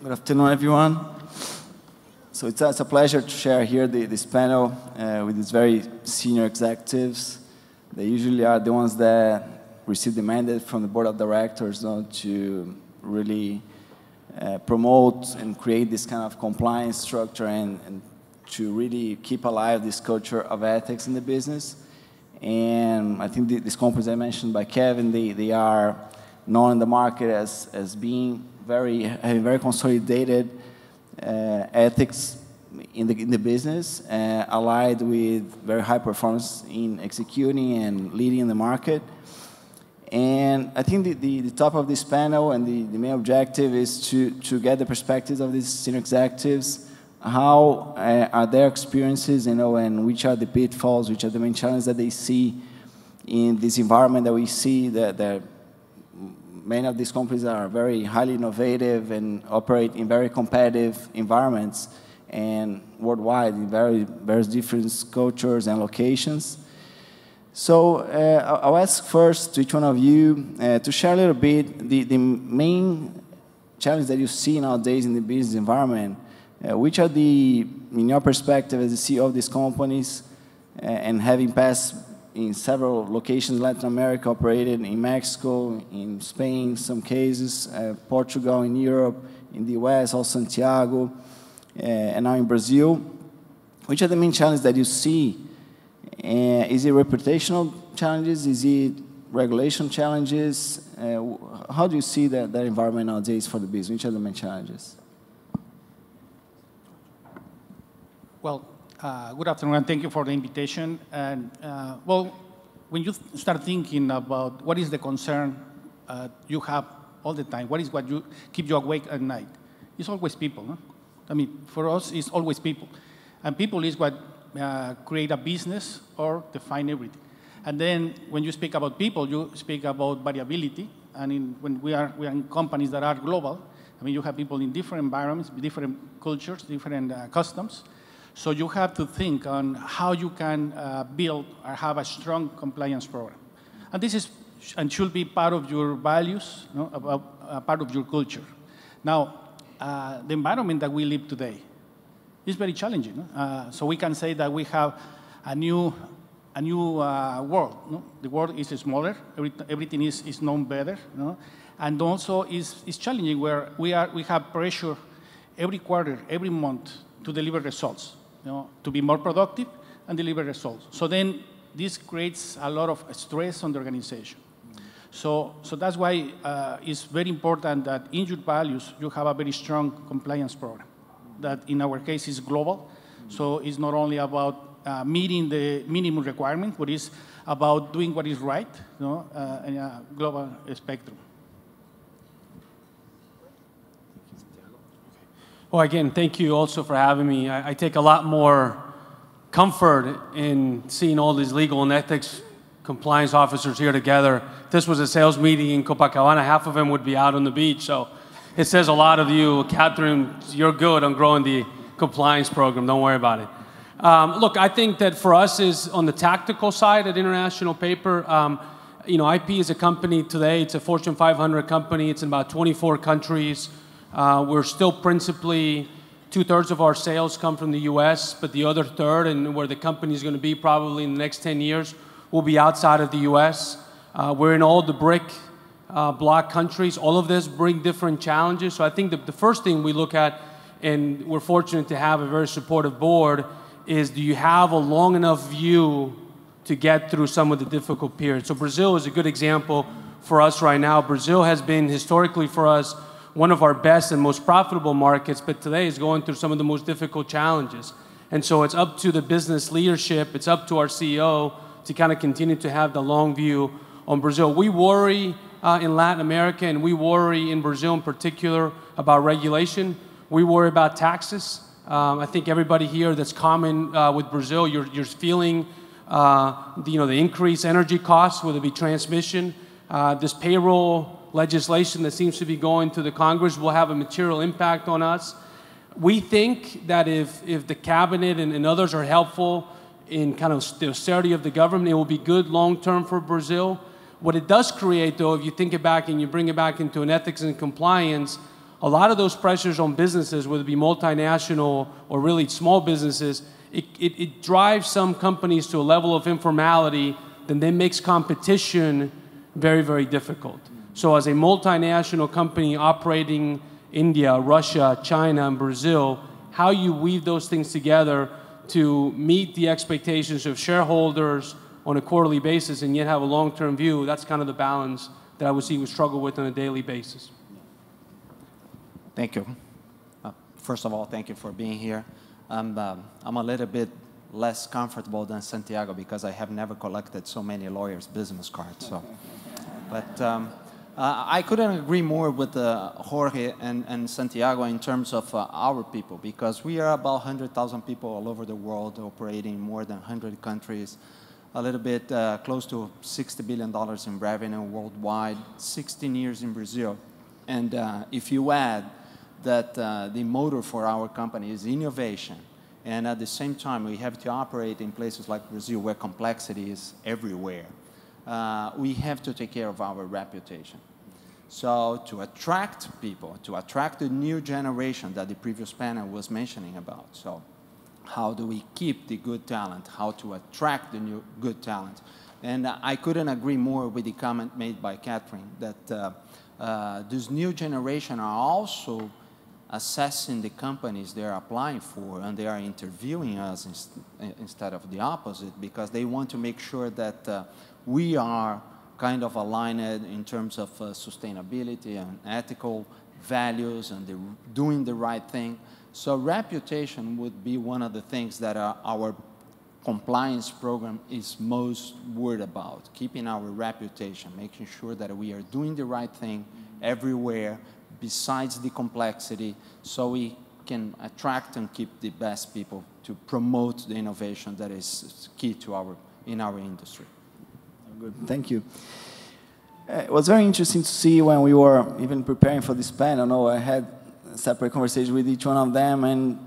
Good afternoon, everyone. So it's a pleasure to share here this panel with these very senior executives. They usually are the ones that receive the mandate from the board of directors to really promote and create this kind of compliance structure and to really keep alive this culture of ethics in the business. And I think these companies I mentioned by Kevin, they are known in the market as being having very consolidated ethics in the business, allied with very high performance in executing and leading the market. And I think the top of this panel and the main objective is to get the perspectives of these senior executives. How are their experiences, and which are the pitfalls, which are the main challenges that they see in this environment that we see that many of these companies are very highly innovative and operate in very competitive environments and worldwide in various different cultures and locations. So I'll ask first to each one of you to share a little bit the main challenges that you see nowadays in the business environment. Which are in your perspective as the CEO of these companies, and having passed in several locations, Latin America, operated in Mexico, in Spain, in some cases, Portugal, in Europe, in the US, also Santiago, and now in Brazil. Which are the main challenges that you see? Is it reputational challenges? Is it regulation challenges? How do you see that environment nowadays for the business? Which are the main challenges? Well, good afternoon, and thank you for the invitation. And well, when you start thinking about what is the concern you have all the time, what is what you keep you awake at night, it's always people. No? I mean, for us, it's always people, and people is what create a business or define everything. And then when you speak about people, you speak about variability. And when we are in companies that are global, I mean, you have people in different environments, different cultures, different customs. So you have to think on how you can build or have a strong compliance program. And this is and should be part of your values, part of your culture. Now, the environment that we live today is very challenging. So we can say that we have a new world. No? The world is smaller. Everything is known better. No? And also is challenging where we have pressure every quarter, every month to deliver results. To be more productive and deliver results. So then this creates a lot of stress on the organization. So that's why it's very important that in your values you have a very strong compliance program that in our case is global. So it's not only about meeting the minimum requirement, but it's about doing what is right in a global spectrum. Well, again, thank you also for having me. I take a lot more comfort in seeing all these legal and ethics compliance officers here together. If this was a sales meeting in Copacabana, half of them would be out on the beach. So it says a lot of you. Catherine, you're good on growing the compliance program. Don't worry about it. Look, I think that for us is on the tactical side at International Paper, IP is a company today. It's a Fortune 500 company. It's in about 24 countries. We're still principally 2/3 of our sales come from the US, but the other third, and where the company is going to be probably in the next 10 years, will be outside of the US. We're in all the BRIC bloc countries. All of this bring different challenges. So I think the first thing we look at, and we're fortunate to have a very supportive board, is do you have a long enough view to get through some of the difficult periods? So Brazil is a good example for us right now. Brazil has been historically for us one of our best and most profitable markets, but today is going through some of the most difficult challenges. And so it's up to the business leadership, it's up to our CEO to kind of continue to have the long view on Brazil. We worry in Latin America, and we worry in Brazil in particular about regulation. We worry about taxes. I think everybody here that's common with Brazil, you're feeling the increased energy costs, whether it be transmission, this payroll legislation that seems to be going to the Congress will have a material impact on us. We think that if the cabinet and others are helpful in kind of the austerity of the government, it will be good long-term for Brazil. What it does create, though, if you think it back and you bring it back into an ethics and compliance, a lot of those pressures on businesses, whether it be multinational or really small businesses, it drives some companies to a level of informality that then makes competition very, very difficult. So as a multinational company operating India, Russia, China, and Brazil, how you weave those things together to meet the expectations of shareholders on a quarterly basis and yet have a long-term view, that's kind of the balance that I would see we struggle with on a daily basis. Thank you. First of all, thank you for being here. I'm a little bit less comfortable than Santiago because I have never collected so many lawyers' business cards. So, but I couldn't agree more with Jorge and Santiago in terms of our people, because we are about 100,000 people all over the world, operating in more than 100 countries, a little bit close to $60 billion in revenue worldwide, 16 years in Brazil. And if you add that the motor for our company is innovation, and at the same time we have to operate in places like Brazil where complexity is everywhere, we have to take care of our reputation. So to attract people, to attract the new generation that the previous panel was mentioning about, so how do we keep the good talent, how to attract the new good talent. And I couldn't agree more with the comment made by Catherine that this new generation are also assessing the companies they're applying for, and they are interviewing us instead of the opposite, because they want to make sure that we are kind of aligned in terms of sustainability and ethical values and doing the right thing. So reputation would be one of the things that our compliance program is most worried about, keeping our reputation, making sure that we are doing the right thing everywhere, besides the complexity, so we can attract and keep the best people to promote the innovation that is key to in our industry. Good, thank you. It was very interesting to see when we were even preparing for this panel. I had a separate conversation with each one of them, and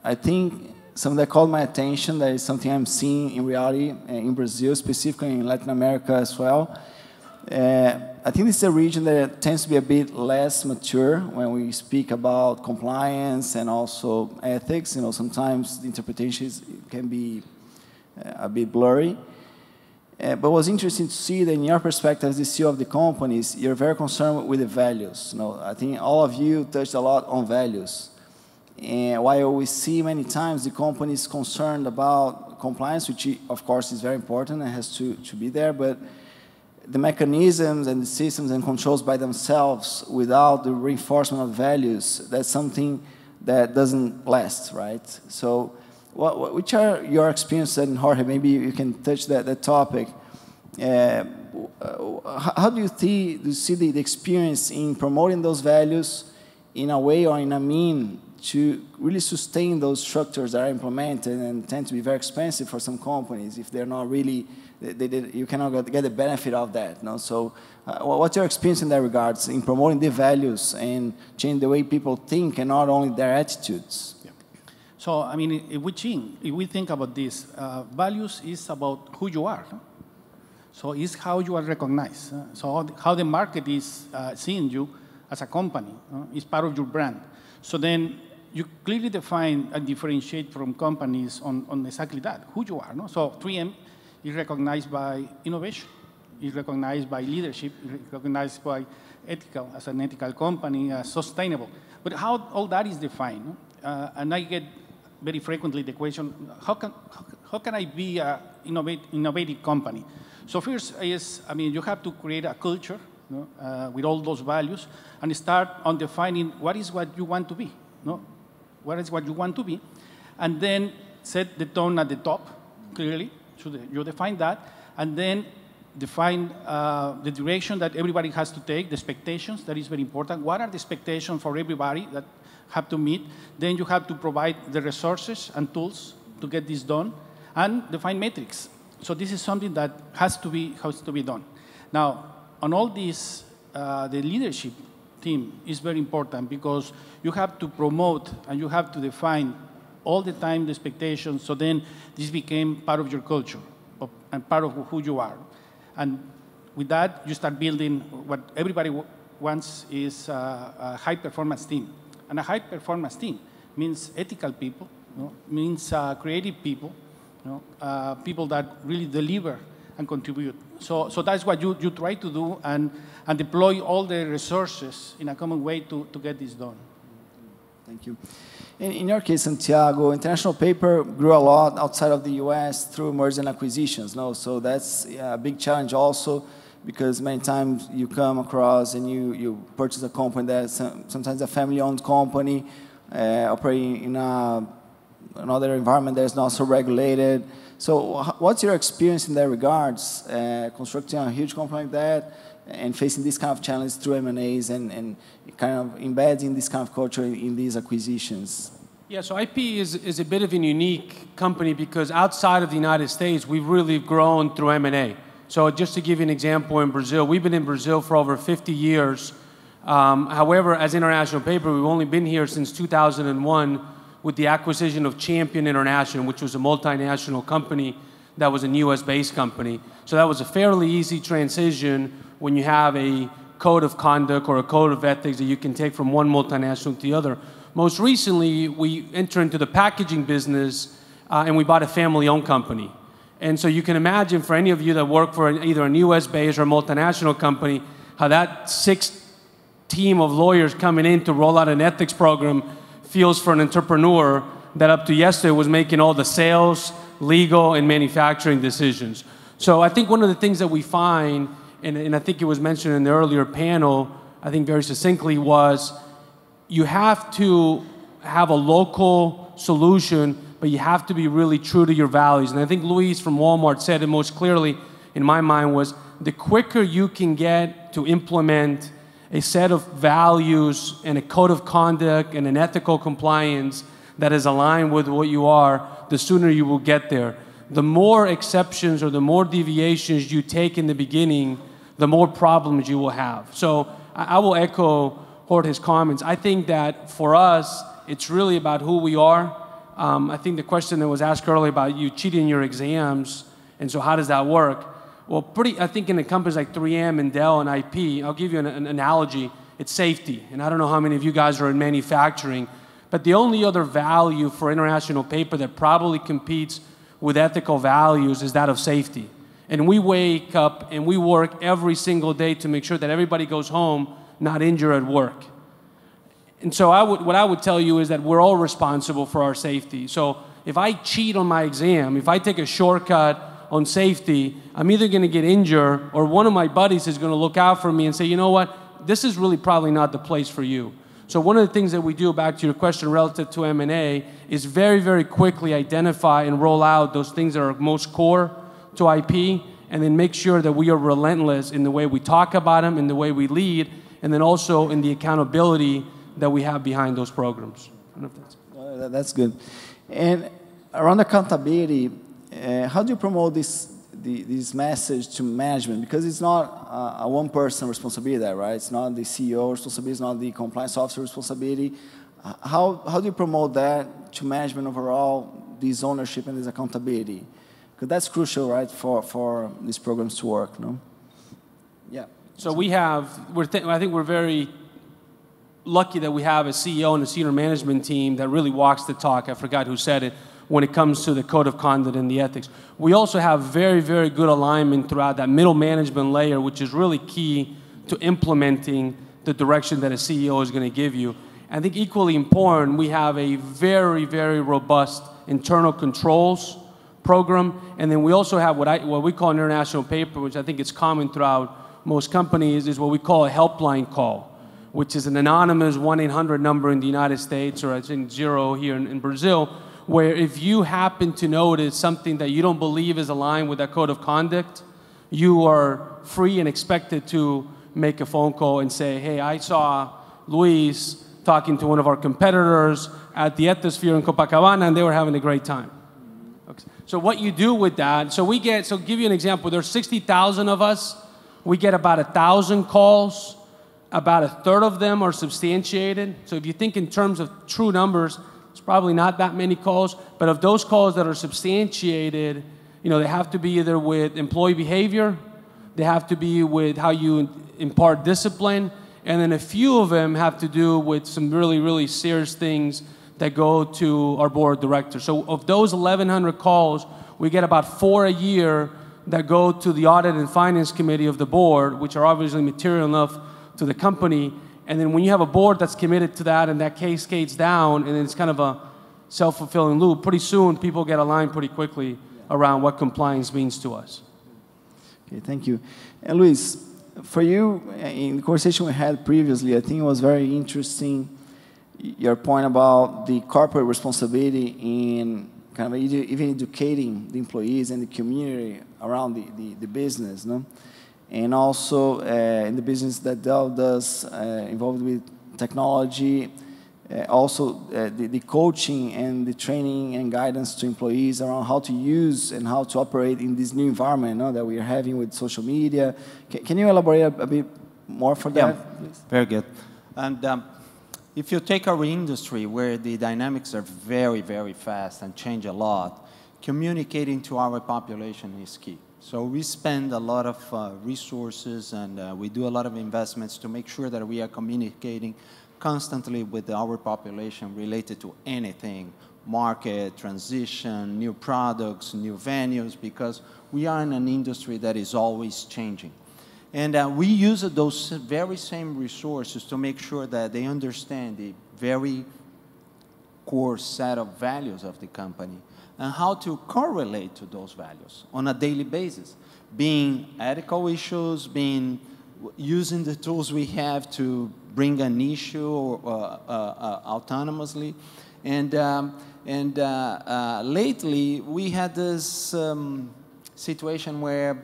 I think something that called my attention, that is something I'm seeing in reality in Brazil, specifically in Latin America as well. I think this is a region that tends to be a bit less mature when we speak about compliance and also ethics. You know, sometimes the interpretations can be a bit blurry. But it was interesting to see that in your perspective as the CEO of the companies, you're very concerned with the values. You know, I think all of you touched a lot on values. And while we see many times the companies concerned about compliance, which of course is very important and has to be there, but the mechanisms and the systems and controls by themselves without the reinforcement of values, that's something that doesn't last, right? So which are your experiences, and Jorge, maybe you can touch that topic. How do you see the experience in promoting those values in a way or in a mean to really sustain those structures that are implemented and tend to be very expensive for some companies if they're not really, you cannot get the benefit of that. No? So what's your experience in that regards, in promoting the values and changing the way people think and not only their attitudes? Yeah. So, I mean, if we think about this, values is about who you are. No? So it's how you are recognized. So how the market is seeing you as a company. It's part of your brand. So then you clearly define and differentiate from companies on exactly that, who you are. No? So 3M is recognized by innovation, is recognized by leadership, is recognized by ethical, as an ethical company, as sustainable. But how all that is defined, no? And I get very frequently the question, how can I be an innovative company? So first is, I mean, you have to create a culture, no, with all those values, and start on defining what is what you want to be, no? What is what you want to be, and then set the tone at the top, clearly, so you define that, and then define the direction that everybody has to take, the expectations, that is very important. What are the expectations for everybody that have to meet? Then you have to provide the resources and tools to get this done, and define metrics. So this is something that has to be done. Now, on all this, the leadership team is very important because you have to promote and you have to define all the time the expectations, so then this became part of your culture and part of who you are. And with that, you start building what everybody wants is a high-performance team. And a high-performance team means ethical people, means creative people, people that really deliver and contribute. So that's what you try to do and deploy all the resources in a common way to get this done. Thank you. In your case, Santiago, International Paper grew a lot outside of the US through mergers and acquisitions. No? So that's a big challenge also, because many times you come across and you purchase a company that's sometimes a family-owned company operating in another environment that is not so regulated. So what's your experience in that regards, constructing a huge company like that and facing this kind of challenge through M&As and kind of embedding this kind of culture in these acquisitions? Yeah, so IP is a bit of a unique company because outside of the United States, we've really grown through M&A. So just to give you an example, in Brazil, we've been in Brazil for over 50 years. However, as International Paper, we've only been here since 2001 with the acquisition of Champion International, which was a multinational company that was a US-based company. So that was a fairly easy transition when you have a code of conduct or a code of ethics that you can take from one multinational to the other. Most recently, we entered into the packaging business and we bought a family-owned company. And so you can imagine for any of you that work for either a US-based or a multinational company, how that 6 team of lawyers coming in to roll out an ethics program feels for an entrepreneur that up to yesterday was making all the sales, legal, and manufacturing decisions. So I think one of the things that we find, and I think it was mentioned in the earlier panel, I think very succinctly, was you have to have a local solution, but you have to be really true to your values. And I think Luis from Walmart said it most clearly in my mind was the quicker you can get to implement a set of values and a code of conduct and an ethical compliance that is aligned with what you are, the sooner you will get there. The more exceptions or the more deviations you take in the beginning, the more problems you will have. So I will echo Jorge's comments. I think that for us, it's really about who we are. I think the question that was asked earlier about you cheating your exams, and so how does that work? Well, I think in the companies like 3M and Dell and IP, I'll give you an analogy. It's safety. And I don't know how many of you guys are in manufacturing, but the only other value for International Paper that probably competes with ethical values is that of safety. And we wake up and we work every single day to make sure that everybody goes home not injured at work. And so what I would tell you is that we're all responsible for our safety. So if I cheat on my exam, if I take a shortcut on safety, I'm either going to get injured or one of my buddies is going to look out for me and say, you know what, this is really probably not the place for you. So one of the things that we do, back to your question relative to M&A, is very, very quickly identify and roll out those things that are most core to IP, and then make sure that we are relentless in the way we talk about them, in the way we lead, and then also in the accountability that we have behind those programs. I don't know if that's good. And around accountability, how do you promote this message to management? Because it's not a one-person responsibility there, right? It's not the CEO responsibility, it's not the compliance officer responsibility. How do you promote that to management overall, this ownership and this accountability? Because that's crucial, right, for these programs to work, no? Yeah. So I think we're very lucky that we have a CEO and a senior management team that really walks the talk. I forgot who said it, when it comes to the code of conduct and the ethics. We also have very, very good alignment throughout that middle management layer, which is really key to implementing the direction that a CEO is going to give you. I think equally important, we have a very, very robust internal controls program, and then we also have what we call International Paper, which I think is common throughout most companies, is what we call a helpline call, which is an anonymous 1-800 number in the United States, or I think 0 here in Brazil, where if you happen to notice something that you don't believe is aligned with that code of conduct, you are free and expected to make a phone call and say, hey, I saw Luis talking to one of our competitors at the Ethisphere in Copacabana, and they were having a great time. Okay. So what you do with that, so give you an example, there's 60,000 of us, we get about 1,000 calls, about 1/3 of them are substantiated. So if you think in terms of true numbers, it's probably not that many calls, but of those calls that are substantiated, they have to be either with employee behavior, they have to be with how you impart discipline, And then a few of them have to do with some really, really serious things that go to our board of directors. So of those 1,100 calls, we get about 4 a year that go to the audit and finance committee of the board, which are obviously material enough to the company. And then when you have a board that's committed to that and that cascades down, and it's kind of a self-fulfilling loop, pretty soon people get aligned pretty quickly around what compliance means to us. Okay, thank you. And Luis, for you, in the conversation we had previously, I think it was very interesting, your point about the corporate responsibility in kind of even educating the employees and the community around the business, no? And also in the business that Dell does, involved with technology, also the coaching and the training and guidance to employees around how to use and how to operate in this new environment, no, that we are having with social media. Can you elaborate a bit more for that? Yeah, very good. And if you take our industry where the dynamics are very, very fast and change a lot, communicating to our population is key. So we spend a lot of resources and we do a lot of investments to make sure that we are communicating constantly with our population related to anything, market, transition, new products, new venues, because we are in an industry that is always changing. And we use those very same resources to make sure that they understand the very core set of values of the company and how to correlate to those values on a daily basis, being ethical issues, being using the tools we have to bring an issue autonomously. And lately, we had this situation where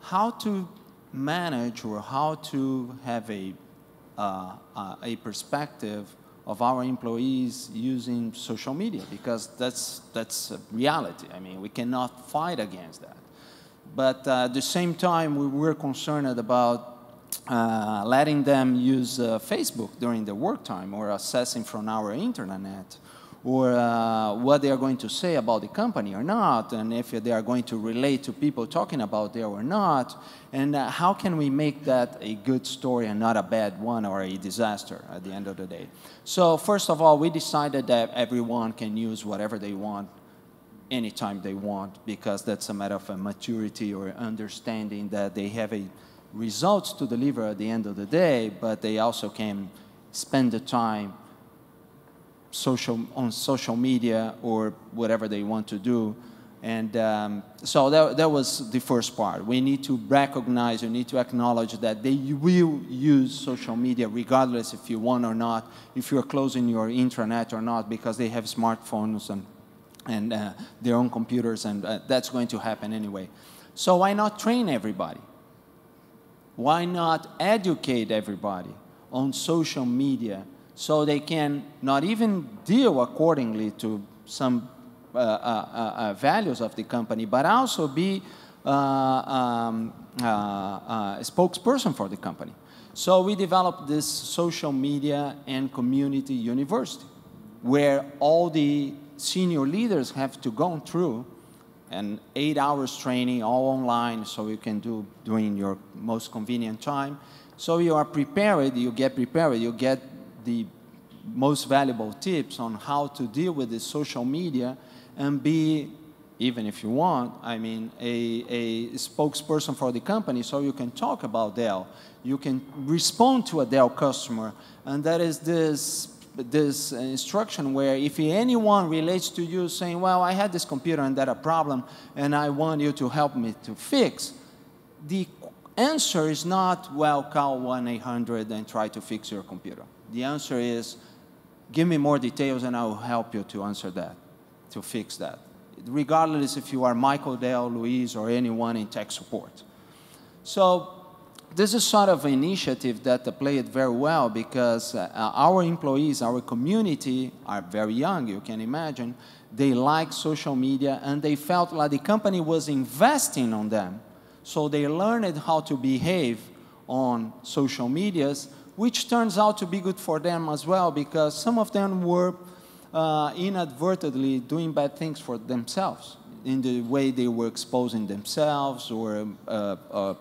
how to manage or how to have a perspective of our employees using social media, because that's a reality. I mean, we cannot fight against that. But at the same time, we were concerned about letting them use Facebook during their work time or accessing from our internet, or what they are going to say about the company or not, and if they are going to relate to people talking about there or not, and how can we make that a good story and not a bad one or a disaster at the end of the day. So first of all, we decided that everyone can use whatever they want anytime they want, because that's a matter of a maturity or understanding that they have a results to deliver at the end of the day, but they also can spend the time on social media or whatever they want to do. And so that was the first part. We need to recognize, we need to acknowledge that they will use social media regardless if you want or not, if you're closing your intranet or not, because they have smartphones and their own computers, and that's going to happen anyway. So why not train everybody? Why not educate everybody on social media so they can not even deal accordingly to some values of the company, but also be a spokesperson for the company. So we developed this social media and community university, where all the senior leaders have to go through an 8 hours training, all online, so you can do during your most convenient time. So you are prepared, you get the most valuable tips on how to deal with the social media and be, even if you want, I mean, a spokesperson for the company, so you can talk about Dell. You can respond to a Dell customer, and that is this instruction where if anyone relates to you saying, well, I had this computer and that a problem, and I want you to help me to fix, the answer is not, well, call 1-800 and try to fix your computer. The answer is, give me more details and I will help you to answer that, to fix that, regardless if you are Michael, Dell, Luis, or anyone in tech support. So this is sort of an initiative that played very well, because our employees, our community are very young, you can imagine. They like social media, and they felt like the company was investing on them. So they learned how to behave on social medias, which turns out to be good for them as well, because some of them were inadvertently doing bad things for themselves in the way they were exposing themselves or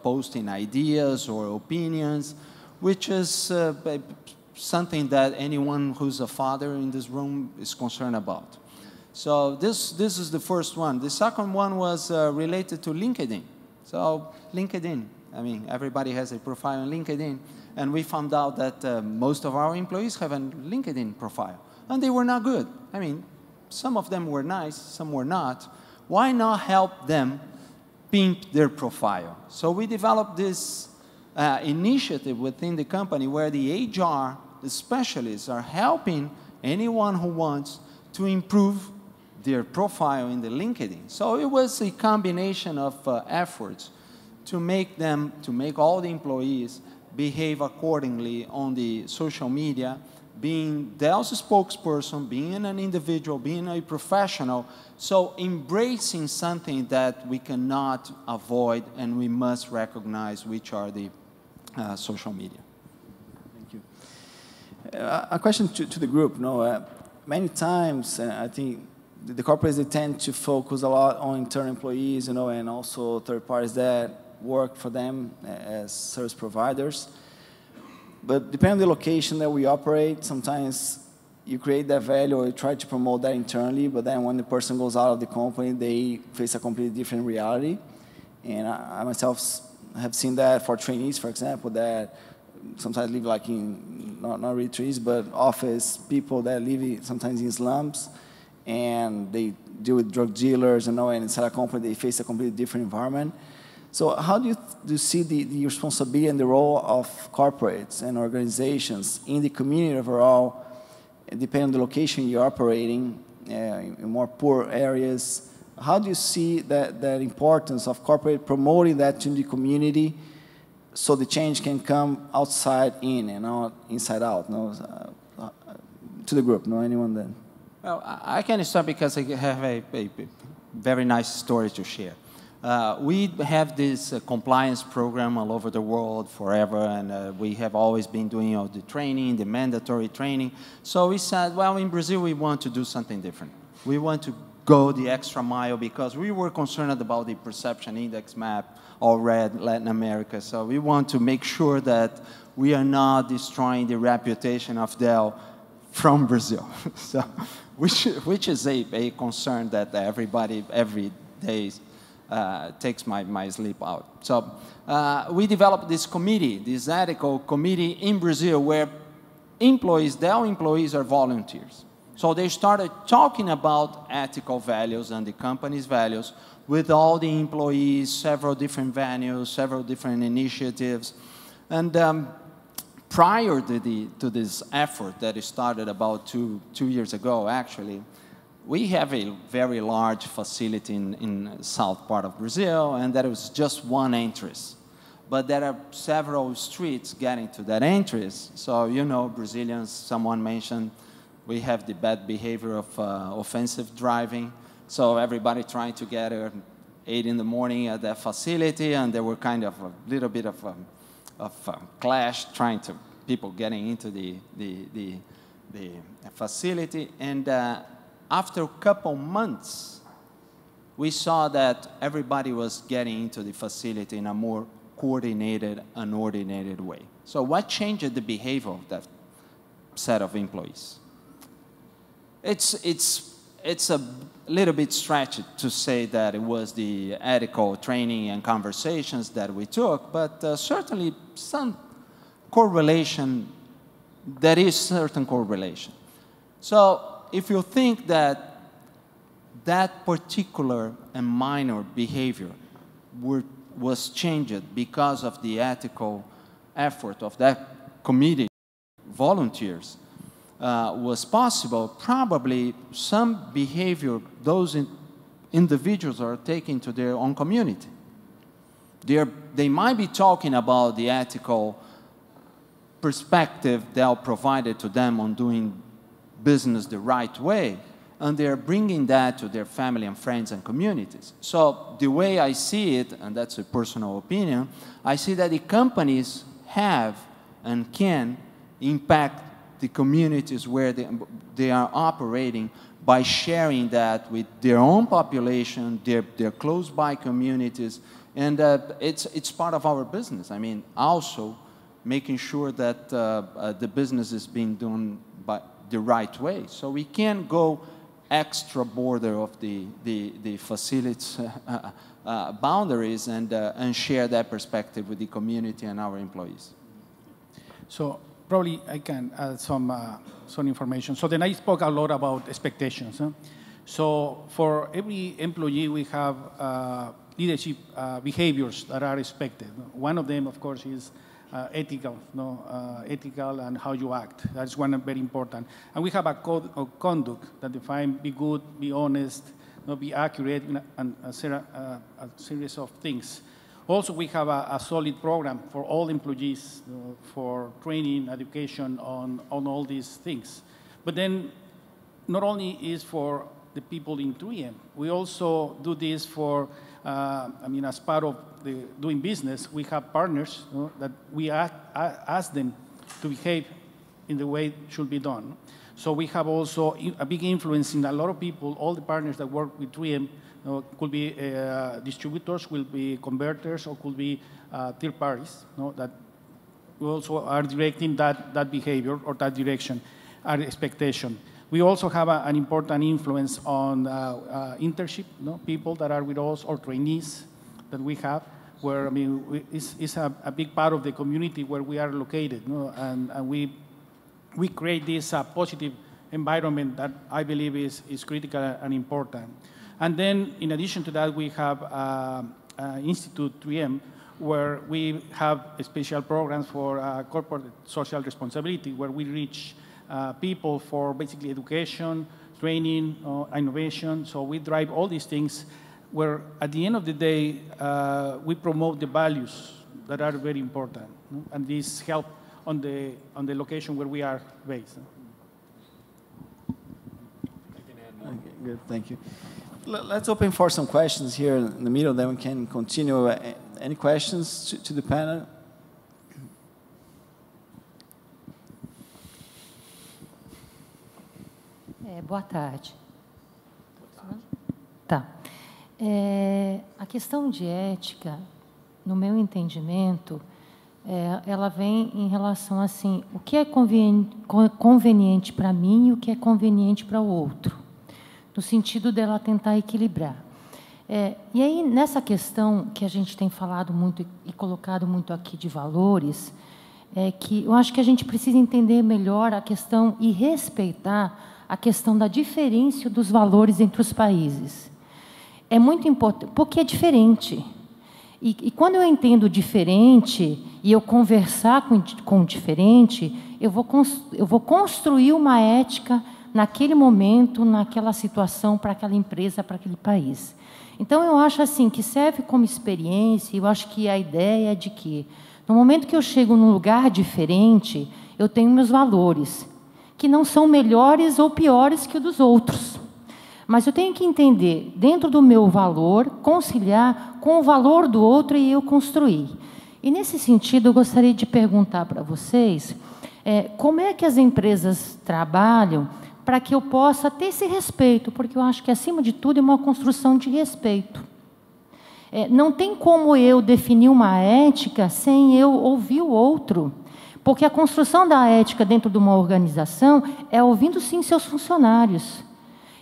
posting ideas or opinions which is something that anyone who's a father in this room is concerned about. So this is the first one. The second one was related to LinkedIn. So LinkedIn, I mean, everybody has a profile on LinkedIn, and we found out that most of our employees have a LinkedIn profile, and they were not good. I mean, some of them were nice, some were not. Why not help them pimp their profile? So we developed this initiative within the company where the HR, the specialists, are helping anyone who wants to improve their profile in the LinkedIn. So it was a combination of efforts to make all the employees behave accordingly on the social media, being Dell's spokesperson, being an individual, being a professional, so embracing something that we cannot avoid and we must recognize, which are the social media. Thank you. A question to the group. No, many times, I think the corporates, they tend to focus a lot on internal employees, and also third parties that work for them as service providers. But depending on the location that we operate, sometimes you create that value or you try to promote that internally, but then when the person goes out of the company, they face a completely different reality. And I myself have seen that for trainees, for example, that sometimes live like in, not really trees, but office people that live sometimes in slums, and they deal with drug dealers, and inside a company, they face a completely different environment. So how do you see the responsibility and the role of corporates and organizations in the community overall, depending on the location you're operating, in more poor areas? How do you see that importance of corporate promoting that to the community so the change can come outside in and not inside out? To the group, anyone then? Well, I can start because I have a very nice story to share. We have this compliance program all over the world forever, and we have always been doing all the training, the mandatory training. So we said, well, in Brazil, we want to do something different. We want to go the extra mile because we were concerned about the perception index map, all red, Latin America. So we want to make sure that we are not destroying the reputation of Dell from Brazil. So, which is a concern that everybody every day takes my sleep out. So we developed this committee, this ethical committee in Brazil where employees, Dell employees are volunteers. So they started talking about ethical values and the company's values with all the employees, several different venues, several different initiatives. And prior to this effort that started about two years ago, actually, we have a very large facility in south part of Brazil, and that was just one entrance. But there are several streets getting to that entrance. So, Brazilians, someone mentioned, we have the bad behavior of offensive driving. So everybody trying to get at 8 in the morning at that facility, and there were kind of a little bit of clash people getting into the facility. And after a couple months, we saw that everybody was getting into the facility in a more coordinated, unordinated way. So what changed the behavior of that set of employees? It's a little bit stretched to say that it was the ethical training and conversations that we took, but certainly some correlation, there is certain correlation. So if you think that that particular and minor behavior was changed because of the ethical effort of that committee, volunteers, was possible, probably some behavior those individuals are taking to their own community. They might be talking about the ethical perspective Dell provided to them on doing business the right way, and they're bringing that to their family and friends and communities. So the way I see it, and that's a personal opinion, I see that the companies have and can impact the communities where they are operating by sharing that with their own population, their close-by communities, and it's part of our business. I mean, also making sure that the business is being done by the right way. So we can't go extra border of the facilities boundaries and share that perspective with the community and our employees. So probably I can add some information. So then I spoke a lot about expectations. Huh? So for every employee, we have leadership behaviors that are expected. One of them, of course, is ethical, ethical and how you act. That's one very important. And we have a code of conduct that defines be good, be honest, be accurate, and a series of things. Also, we have a solid program for all employees for training, education on all these things. But then, not only is for the people in 3M, we also do this for, as part of doing business, we have partners that we ask them to behave in the way it should be done. So we have also a big influence in a lot of people. All the partners that work with 3M could be distributors, will be converters, or could be third parties that we also are directing that behavior or that direction, our expectation. We also have an important influence on internship, people that are with us, or trainees that we have, where it's a big part of the community where we are located, and we create this positive environment that I believe is critical and important. And then, in addition to that, we have Institute 3M, where we have special programs for corporate social responsibility, where we reach people for basically education, training, innovation. So we drive all these things where, at the end of the day, we promote the values that are very important. And this help on the location where we are based. Okay, good, thank you. Let's open for some questions here in the middle, then we can continue. Any questions to the panel? Boa tarde. Tá. A questão de ética, no meu entendimento, ela vem em relação assim, o que é conveniente para mim e o que é conveniente para o outro, no sentido dela tentar equilibrar. E aí, nessa questão que a gente tem falado muito e colocado muito aqui de valores, que eu acho que a gente precisa entender melhor a questão e respeitar a questão da diferença dos valores entre os países. É muito importante, porque é diferente. E quando eu entendo diferente e eu conversar com o diferente, eu vou construir uma ética naquele momento, naquela situação, para aquela empresa, para aquele país. Então, eu acho assim que serve como experiência, eu acho que a ideia é de que, no momento que eu chego num lugar diferente, eu tenho meus valores, que não são melhores ou piores que os dos outros. Mas eu tenho que entender, dentro do meu valor, conciliar com o valor do outro e eu construir. E, nesse sentido, eu gostaria de perguntar para vocês como é que as empresas trabalham para que eu possa ter esse respeito, porque eu acho que, acima de tudo, é uma construção de respeito. Não tem como eu definir uma ética sem eu ouvir o outro, porque a construção da ética dentro de uma organização é ouvindo, sim, seus funcionários.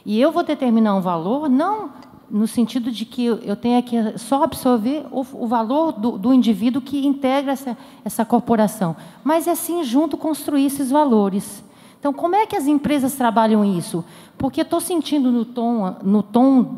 E eu vou determinar um valor, não no sentido de que eu tenha que só absorver o valor do indivíduo que integra essa corporação, mas, assim, junto, construir esses valores. Então, como é que as empresas trabalham isso? Porque eu estou sentindo no tom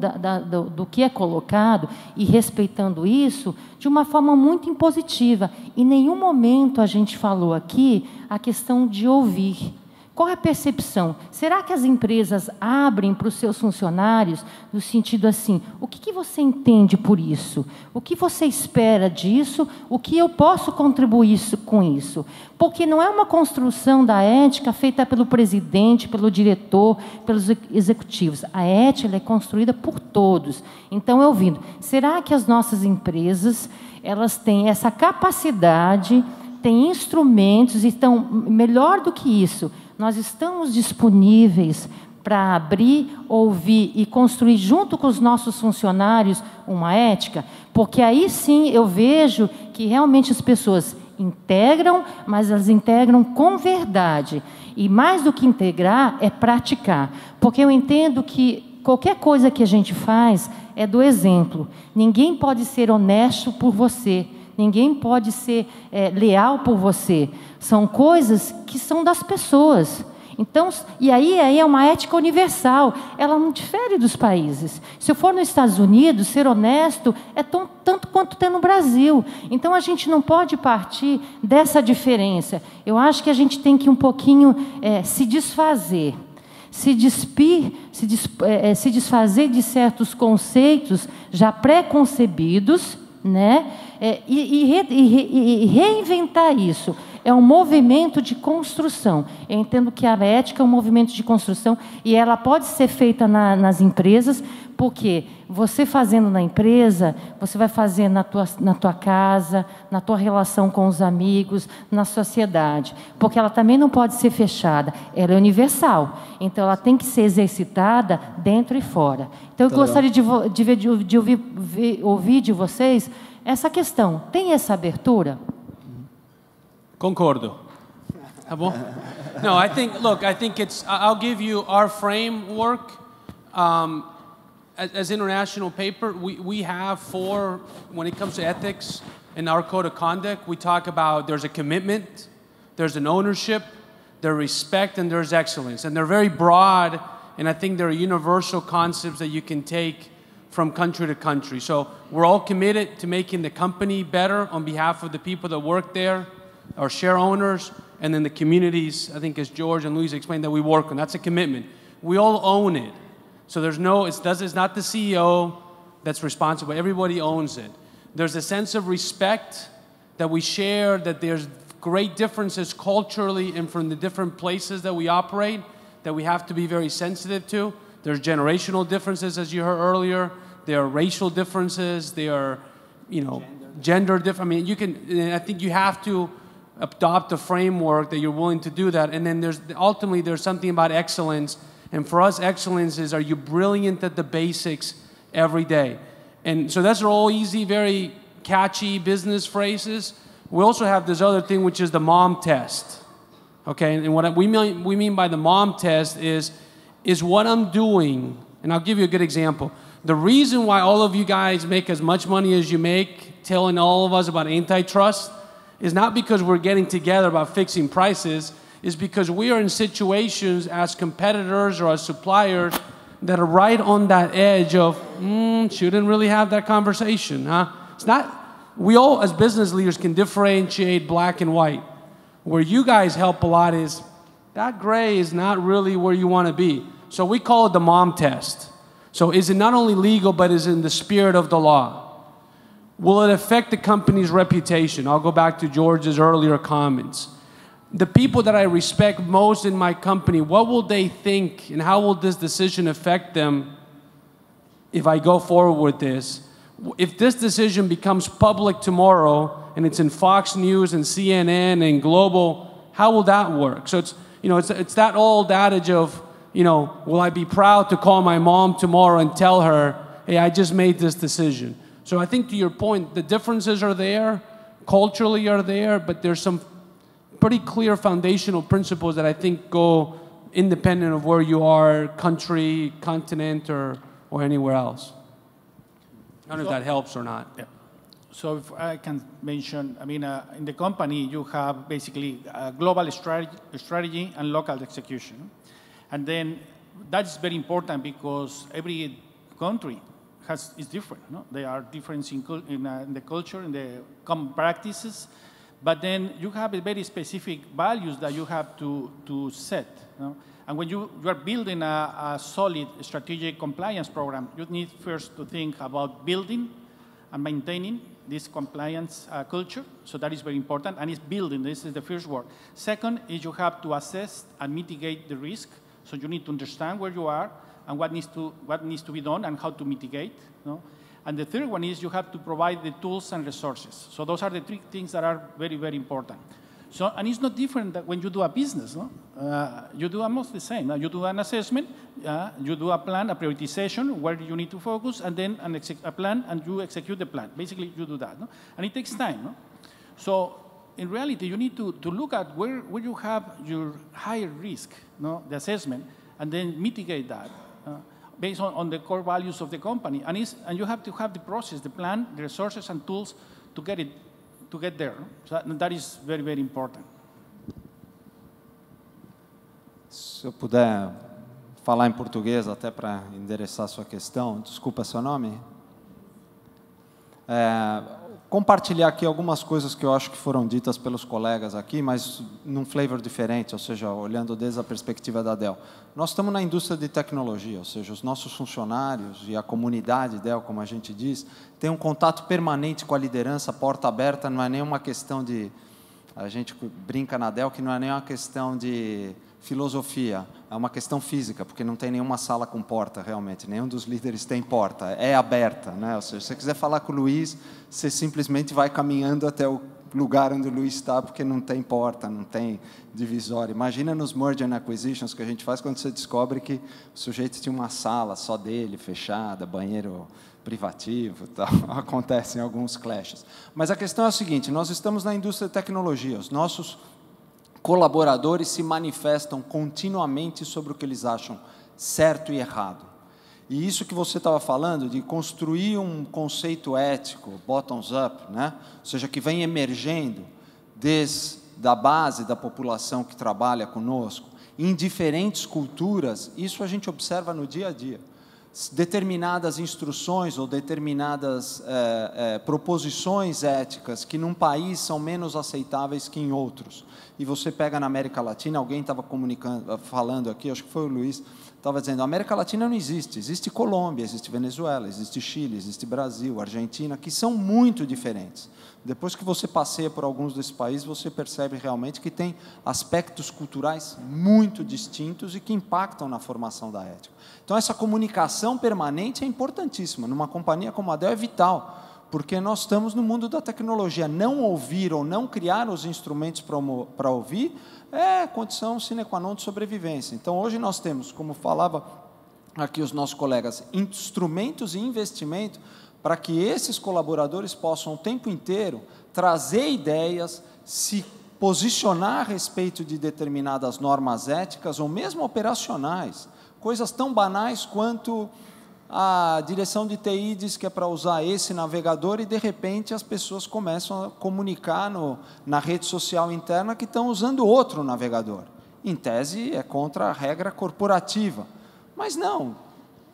do que é colocado e respeitando isso de uma forma muito impositiva. Em nenhum momento a gente falou aqui a questão de ouvir. Qual é a percepção? Será que as empresas abrem para os seus funcionários no sentido assim, o que você entende por isso? O que você espera disso? O que eu posso contribuir com isso? Porque não é uma construção da ética feita pelo presidente, pelo diretor, pelos executivos. A ética é construída por todos. Então, eu ouvindo, será que as nossas empresas elas têm essa capacidade, têm instrumentos, estão melhor do que isso? Nós estamos disponíveis para abrir, ouvir e construir junto com os nossos funcionários uma ética, porque aí sim eu vejo que realmente as pessoas integram, mas elas integram com verdade. E mais do que integrar, é praticar. Porque eu entendo que qualquer coisa que a gente faz é do exemplo. Ninguém pode ser honesto por você. Ninguém pode ser leal por você. São coisas que são das pessoas. Então, e aí é uma ética universal. Ela não difere dos países. Se eu for nos Estados Unidos, ser honesto é tanto quanto tem no Brasil. Então, a gente não pode partir dessa diferença. Eu acho que a gente tem que um pouquinho se desfazer. Se desfazer de certos conceitos já pré-concebidos, né? E reinventar isso. É um movimento de construção. Eu entendo que a ética é um movimento de construção e ela pode ser feita nas empresas, porque você fazendo na empresa, você vai fazer na tua casa, na tua relação com os amigos, na sociedade. Porque ela também não pode ser fechada, ela é universal. Então, ela tem que ser exercitada dentro e fora. Então, eu gostaria de ouvir de vocês essa questão. Tem essa abertura? Concordo. Tá bom? No, I think it's, I'll give you our framework. As international paper, we have four, when it comes to ethics, in our code of conduct, we talk about there's a commitment, there's an ownership, there's respect, and there's excellence. And they're very broad, and I think they're universal concepts that you can take from country to country. So we're all committed to making the company better on behalf of the people that work there, our share owners, and then the communities, I think as George and Luis explained, that we work on. That's a commitment. We all own it. So there's no, it's not the CEO that's responsible. Everybody owns it. There's a sense of respect that we share, that there's great differences culturally and from the different places that we operate that we have to be very sensitive to. There's generational differences, as you heard earlier. There are racial differences. There are, gender differences. I mean, I think you have to adopt a framework that you're willing to do that. And then ultimately there's something about excellence. And for us, excellence is, are you brilliant at the basics every day? And so that's all easy, very catchy business phrases. We also have this other thing, which is the mom test. Okay, and what we mean by the mom test is what I'm doing, and I'll give you a good example. The reason why all of you guys make as much money as you make, telling all of us about antitrust, is not because we're getting together about fixing prices, is because we are in situations as competitors or as suppliers that are right on that edge of, shouldn't really have that conversation, huh? It's not, we all as business leaders can differentiate black and white. Where you guys help a lot is, that gray is not really where you want to be. So we call it the mom test. So is it not only legal, but is it in the spirit of the law? Will it affect the company's reputation? I'll go back to George's earlier comments. The people that I respect most in my company, what will they think and how will this decision affect them if I go forward with this? If this decision becomes public tomorrow and it's in Fox News and CNN and Global, how will that work? So it's that old adage of, will I be proud to call my mom tomorrow and tell her, hey, I just made this decision. So I think to your point, the differences are there, culturally are there, but there's some pretty clear foundational principles that I think go independent of where you are, country, continent, or anywhere else. I don't know if that helps or not. Yeah. So if I can mention, in the company, you have basically a global strategy and local execution. And then that's very important because every country is different. No? There are differences in the culture, in the common practices. But then you have a very specific values that you have to set. No? And when you are building a solid strategic compliance program, you need first to think about building and maintaining this compliance culture. So that is very important. And it's building. This is the first word. Second is you have to assess and mitigate the risk. So you need to understand where you are and what needs to be done and how to mitigate. No? And the third one is you have to provide the tools and resources. So those are the three things that are very, very important. So, and it's not different that when you do a business. No? You do almost the same. You do an assessment, you do a plan, a prioritization, where you need to focus, and then a plan, and you execute the plan. Basically, you do that. No? And it takes time. No? So in reality, you need to look at where you have your higher risk, no, the assessment, and then mitigate that based on the core values of the company. And you have to have the process, the plan, the resources and tools to get there. So that is very, very important. Se eu puder falar em português até para endereçar a sua questão, desculpa seu nome. Compartilhar aqui algumas coisas que eu acho que foram ditas pelos colegas aqui, mas num flavor diferente, ou seja, olhando desde a perspectiva da Dell. Nós estamos na indústria de tecnologia, ou seja, os nossos funcionários e a comunidade Dell, como a gente diz, tem um contato permanente com a liderança, porta aberta, não é nenhuma questão de... A gente brinca na Dell que não é nenhuma questão de filosofia, é uma questão física, porque não tem nenhuma sala com porta, realmente. Nenhum dos líderes tem porta, é aberta, né? Ou seja, se você quiser falar com o Luiz, você simplesmente vai caminhando até o lugar onde o Luiz está, porque não tem porta, não tem divisória. Imagina nos merger and acquisitions que a gente faz, quando você descobre que o sujeito tinha uma sala só dele, fechada, banheiro privativo, tal. Acontecem alguns clashes. Mas a questão é a seguinte, nós estamos na indústria de tecnologia, os nossos colaboradores se manifestam continuamente sobre o que eles acham certo e errado. E isso que você estava falando, de construir um conceito ético, bottoms-up, né? Ou seja, que vem emergendo desde a base da população que trabalha conosco, em diferentes culturas, isso a gente observa no dia a dia. Determinadas instruções ou determinadas proposições éticas que num país são menos aceitáveis que em outros. E você pega na América Latina, alguém estava falando aqui, acho que foi o Luiz, estava dizendo, a América Latina não existe, existe Colômbia, existe Venezuela, existe Chile, existe Brasil, Argentina, que são muito diferentes. Depois que você passeia por alguns desses países, você percebe realmente que tem aspectos culturais muito distintos e que impactam na formação da ética. Então, essa comunicação permanente é importantíssima. Numa companhia como a Dell é vital, porque nós estamos no mundo da tecnologia. Não ouvir ou não criar os instrumentos para ouvir é condição sine qua non de sobrevivência. Então, hoje nós temos, como falava aqui os nossos colegas, instrumentos e investimento para que esses colaboradores possam o tempo inteiro trazer ideias, se posicionar a respeito de determinadas normas éticas ou mesmo operacionais, coisas tão banais quanto a direção de TI diz que é para usar esse navegador e, de repente, as pessoas começam a comunicar na rede social interna que estão usando outro navegador. Em tese, é contra a regra corporativa. Mas não,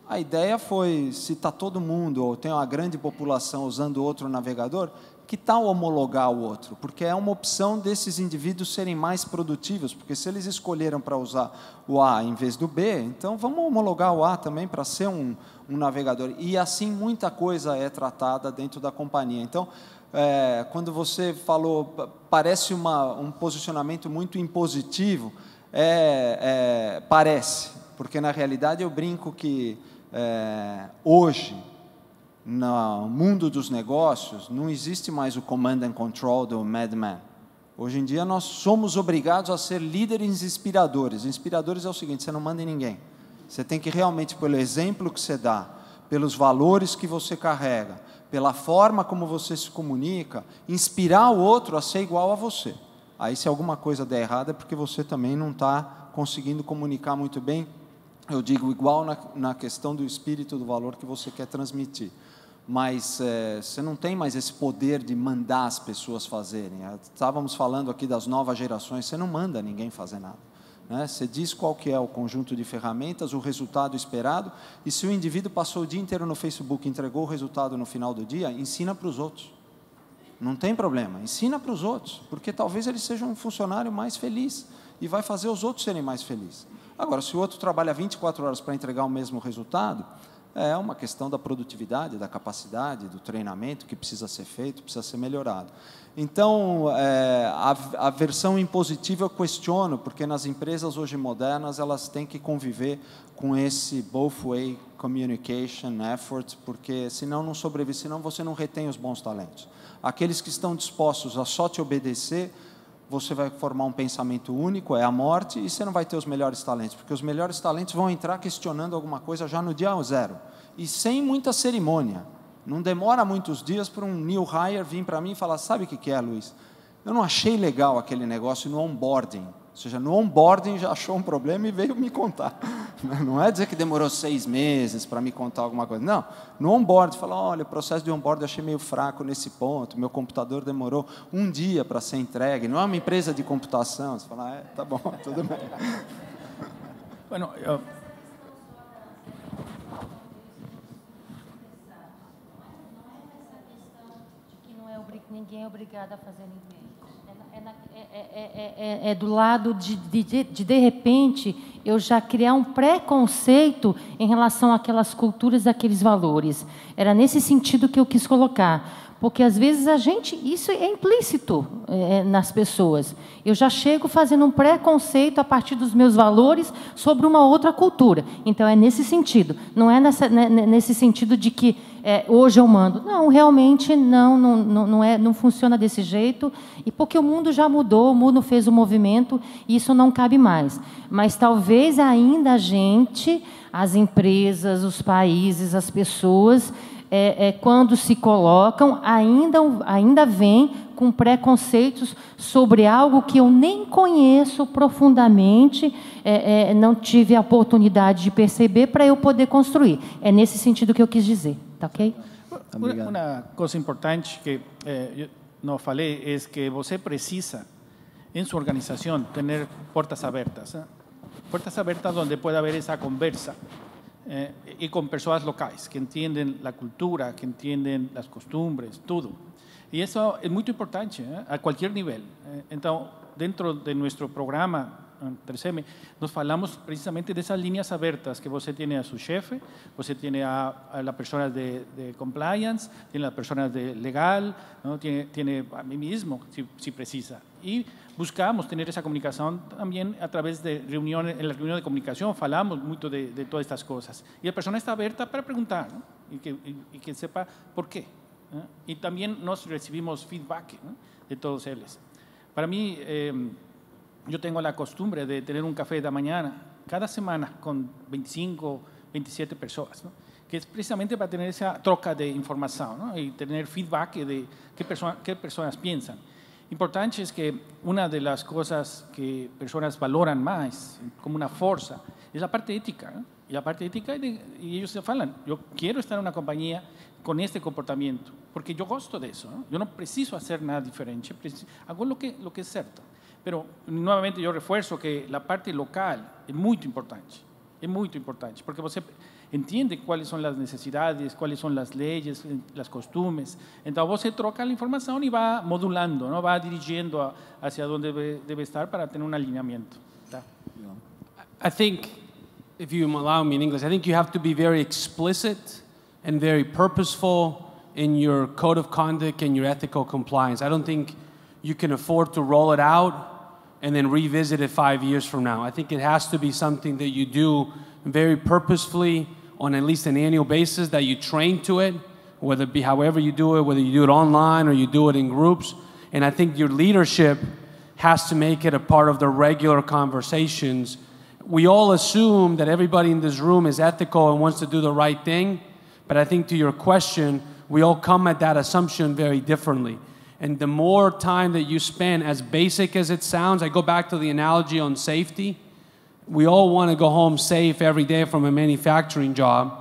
a ideia foi, se está todo mundo ou tem uma grande população usando outro navegador, que tal homologar o outro? Porque é uma opção desses indivíduos serem mais produtivos, porque se eles escolheram para usar o A em vez do B, então vamos homologar o A também para ser um navegador. E assim muita coisa é tratada dentro da companhia. Então, quando você falou, parece um posicionamento muito impositivo, parece, porque na realidade eu brinco que hoje, no mundo dos negócios, não existe mais o command and control do madman. Hoje em dia, nós somos obrigados a ser líderes inspiradores. Inspiradores é o seguinte, você não manda em ninguém. Você tem que realmente, pelo exemplo que você dá, pelos valores que você carrega, pela forma como você se comunica, inspirar o outro a ser igual a você. Aí, se alguma coisa der errado, é porque você também não está conseguindo comunicar muito bem. Eu digo igual na questão do espírito, do valor que você quer transmitir. Mas você não tem mais esse poder de mandar as pessoas fazerem. Estávamos falando aqui das novas gerações, você não manda ninguém fazer nada, né? Você diz qual que é o conjunto de ferramentas, o resultado esperado, e se o indivíduo passou o dia inteiro no Facebook e entregou o resultado no final do dia, ensina para os outros. Não tem problema, ensina para os outros, porque talvez ele seja um funcionário mais feliz e vai fazer os outros serem mais felizes. Agora, se o outro trabalha 24 horas para entregar o mesmo resultado, é uma questão da produtividade, da capacidade, do treinamento que precisa ser feito, precisa ser melhorado. Então, a versão impositiva eu questiono, porque nas empresas hoje modernas, elas têm que conviver com esse both-way communication effort, porque senão não sobrevive, senão você não retém os bons talentos. Aqueles que estão dispostos a só te obedecer, você vai formar um pensamento único, é a morte, e você não vai ter os melhores talentos, porque os melhores talentos vão entrar questionando alguma coisa já no dia 0, e sem muita cerimônia. Não demora muitos dias para um new hire vir para mim e falar, sabe o que é, Luiz? Eu não achei legal aquele negócio no onboarding. Ou seja, no onboarding já achou um problema e veio me contar. Não é dizer que demorou 6 meses para me contar alguma coisa. Não, no onboarding, falou, olha, o processo de onboarding eu achei meio fraco nesse ponto, meu computador demorou 1 dia para ser entregue, não é uma empresa de computação. Você fala, tá bom, tudo bem. Bueno, ninguém é obrigado a fazer ninguém. É do lado de repente, eu já criar um preconceito em relação àquelas culturas, àqueles valores. Era nesse sentido que eu quis colocar. Porque, às vezes, isso é implícito nas pessoas. Eu já chego fazendo um preconceito a partir dos meus valores sobre uma outra cultura. Então, é nesse sentido. Não é nesse sentido de que hoje eu mando. Não, realmente não funciona desse jeito. E porque o mundo já mudou, o mundo fez um movimento, e isso não cabe mais. Mas, talvez, ainda a gente, as empresas, os países, as pessoas... quando se colocam, ainda vêm com preconceitos sobre algo que eu nem conheço profundamente, não tive a oportunidade de perceber para eu poder construir. É nesse sentido que eu quis dizer, tá ok? Uma coisa importante que eu não falei é que você precisa, em sua organização, ter portas abertas. Puertas abiertas donde pueda haber esa conversa. Y con personas locales que entienden la cultura, que entienden las costumbres, todo. Y eso es muy importante a cualquier nivel. Entonces, dentro de nuestro programa 3M, nos falamos precisamente de esas líneas abiertas que você tiene a su jefe, você tiene a las personas de compliance, tiene a las personas de legal, ¿no? tiene a mí mismo, si precisa. Y buscamos tener esa comunicación también a través de reuniones, en la reunión de comunicación, falamos mucho de todas estas cosas. Y la persona está abierta para preguntar, ¿no? y que sepa por qué. ¿No? Y también nos recibimos feedback, ¿no? de todos ellos. Para mí, yo tengo la costumbre de tener un café de mañana cada semana con 25, 27 personas, ¿no? que es precisamente para tener esa troca de información, ¿no? y tener feedback de qué personas piensan. Importante es que una de las cosas que personas valoran más como una fuerza es la parte ética, ¿no? Y la parte ética, y ellos se falan, yo quiero estar en una compañía con este comportamiento, porque yo gosto de eso, ¿no? Yo no preciso hacer nada diferente, hago lo que es cierto. Pero, nuevamente, yo refuerzo que la parte local es muy importante, porque você entiende cuáles son las necesidades, cuáles son las leyes, las costumbres. Entonces, você troca la información y va modulando, ¿no? Va dirigiendo hacia donde debe estar para tener un alineamiento. ¿Tá? I think, if you allow me in English, I think you have to be very explicit and very purposeful in your code of conduct and your ethical compliance. I don't think you can afford to roll it out and then revisit it 5 years from now. I think it has to be something that you do very purposefully on at least an annual basis, that you train to it, whether it be however you do it, whether you do it online or you do it in groups. And I think your leadership has to make it a part of the regular conversations. We all assume that everybody in this room is ethical and wants to do the right thing, but I think to your question, we all come at that assumption very differently. And the more time that you spend, as basic as it sounds, I go back to the analogy on safety. We all want to go home safe every day from a manufacturing job,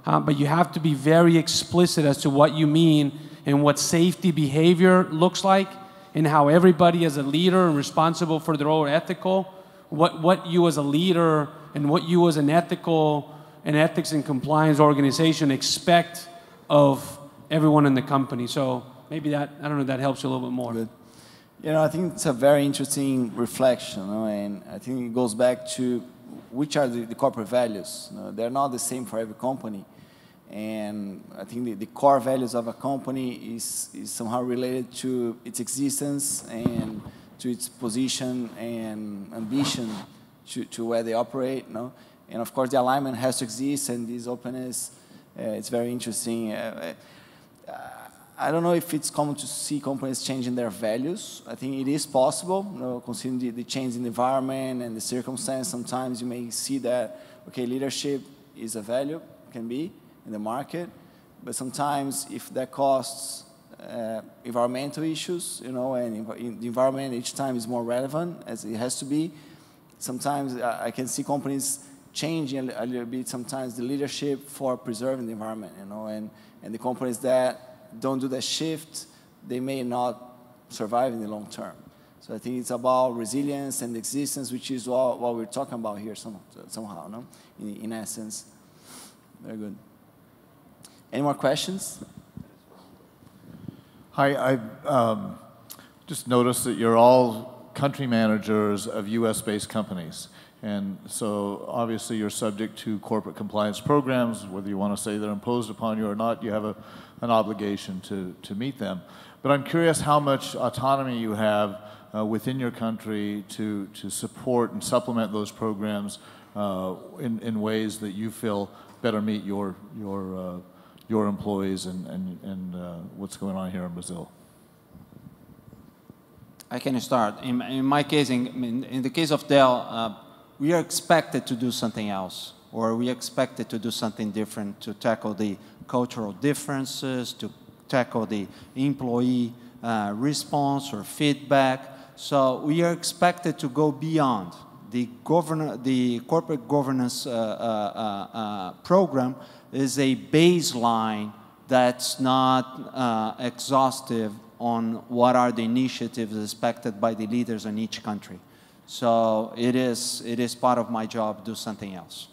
but you have to be very explicit as to what you mean and what safety behavior looks like, and how everybody as a leader and responsible for their own ethical, what you as a leader and what you as an ethical and ethics and compliance organization expect of everyone in the company. So maybe that, I don't know, that helps you a little bit more. Good. You know, I think it's a very interesting reflection, you know, and I think it goes back to which are the corporate values. You know, they're not the same for every company. And I think the core values of a company is somehow related to its existence and to its position and ambition to where they operate. You know? And of course, the alignment has to exist, and this openness, it's very interesting. I don't know if it's common to see companies changing their values. I think it is possible, you know, considering the change in the environment and the circumstance. Sometimes you may see that, okay, leadership is a value, can be, in the market, but sometimes if that costs environmental issues, you know, and the environment each time is more relevant as it has to be. Sometimes I can see companies changing a little bit, sometimes the leadership for preserving the environment, you know, and the companies that don't do that shift, they may not survive in the long term. So I think it's about resilience and existence, which is what we're talking about here somehow, no? In essence. Very good. Any more questions? Hi, I just noticed that you're all country managers of US-based companies. And so obviously you're subject to corporate compliance programs, whether you want to say they're imposed upon you or not, you have an obligation to meet them. But I'm curious how much autonomy you have within your country to support and supplement those programs in ways that you feel better meet your employees and what's going on here in Brazil. I can start. In my case, in the case of Dell, we are expected to do something else, or we are expected to do something different to tackle the cultural differences, to tackle the employee response or feedback. So we are expected to go beyond. The corporate governance program is a baseline that's not exhaustive on what are the initiatives expected by the leaders in each country. So it is part of my job to do something else.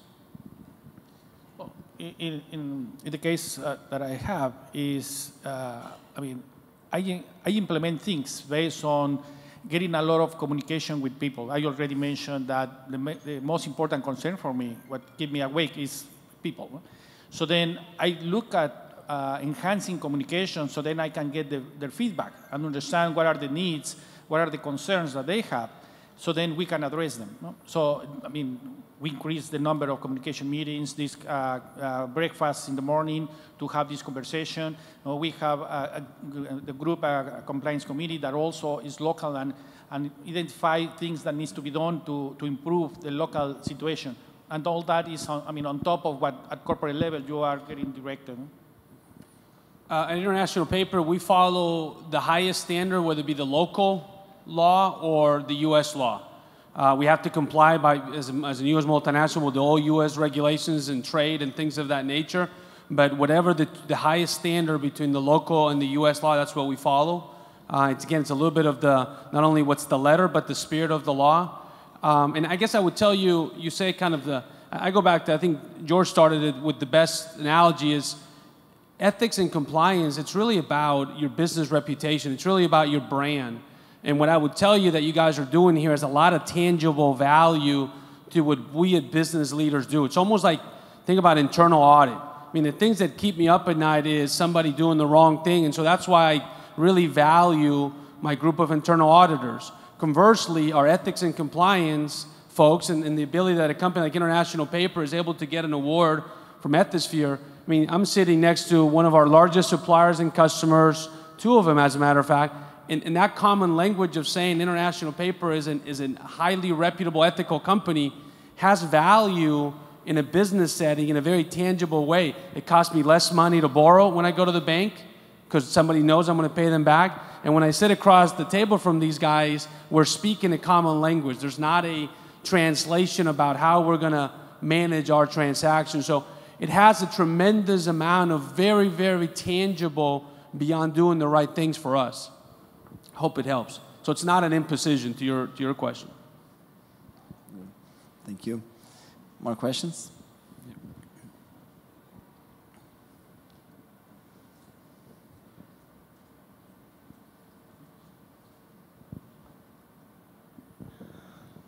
Well, in the case that I have is, I mean, I implement things based on getting a lot of communication with people. I already mentioned that the most important concern for me, what keeps me awake, is people. So then I look at enhancing communication so then I can get their feedback and understand what are the needs, what are the concerns that they have, so then we can address them. No? So, I mean, we increase the number of communication meetings, this breakfast in the morning to have this conversation. We have the group compliance committee that also is local and identify things that needs to be done to improve the local situation. And all that is, on top of what at corporate level you are getting directed. At International Paper, we follow the highest standard, whether it be the local law or the U.S. law. We have to comply as a U.S. multinational with all U.S. regulations and trade and things of that nature. But whatever the highest standard between the local and the U.S. law, that's what we follow. It's a little bit of not only what's the letter, but the spirit of the law. And I guess I would tell you, you say kind of I go back to, I think George started it with the best analogy is ethics and compliance. It's really about your business reputation. It's really about your brand. And what I would tell you that you guys are doing here is a lot of tangible value to what we as business leaders do. It's almost like, think about internal audit. I mean, the things that keep me up at night is somebody doing the wrong thing. And so that's why I really value my group of internal auditors. Conversely, our ethics and compliance folks and the ability that a company like International Paper is able to get an award from Ethisphere. I mean, I'm sitting next to one of our largest suppliers and customers, two of them as a matter of fact, and that common language of saying International Paper is a highly reputable ethical company has value in a business setting in a very tangible way. It costs me less money to borrow when I go to the bank because somebody knows I'm going to pay them back. And when I sit across the table from these guys, we're speaking a common language. There's not a translation about how we're going to manage our transactions. So it has a tremendous amount of very, very tangible beyond doing the right things for us. Hope it helps. So it's not an imposition to your question. Thank you. More questions?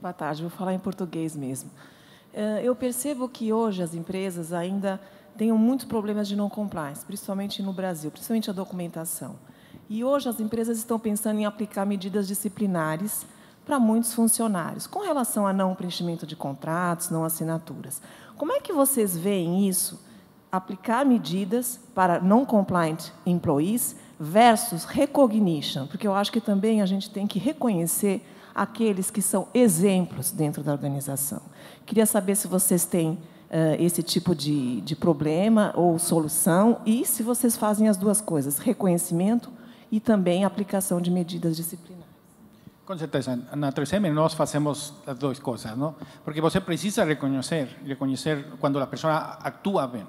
Boa tarde, vou falar em português mesmo. Eu percebo que hoje as empresas ainda têm muitos problemas de não compliance, principalmente no Brasil, principalmente a documentação. E hoje as empresas estão pensando em aplicar medidas disciplinares para muitos funcionários, com relação a não preenchimento de contratos, não assinaturas. Como é que vocês veem isso, aplicar medidas para non-compliant employees versus recognition? Porque eu acho que também a gente tem que reconhecer aqueles que são exemplos dentro da organização. Queria saber se vocês têm esse tipo de problema ou solução e se vocês fazem as duas coisas, reconhecimento e também a aplicação de medidas disciplinares. Com certeza, na 3M nós fazemos as duas coisas, não? Porque você precisa reconhecer quando a pessoa atua bem.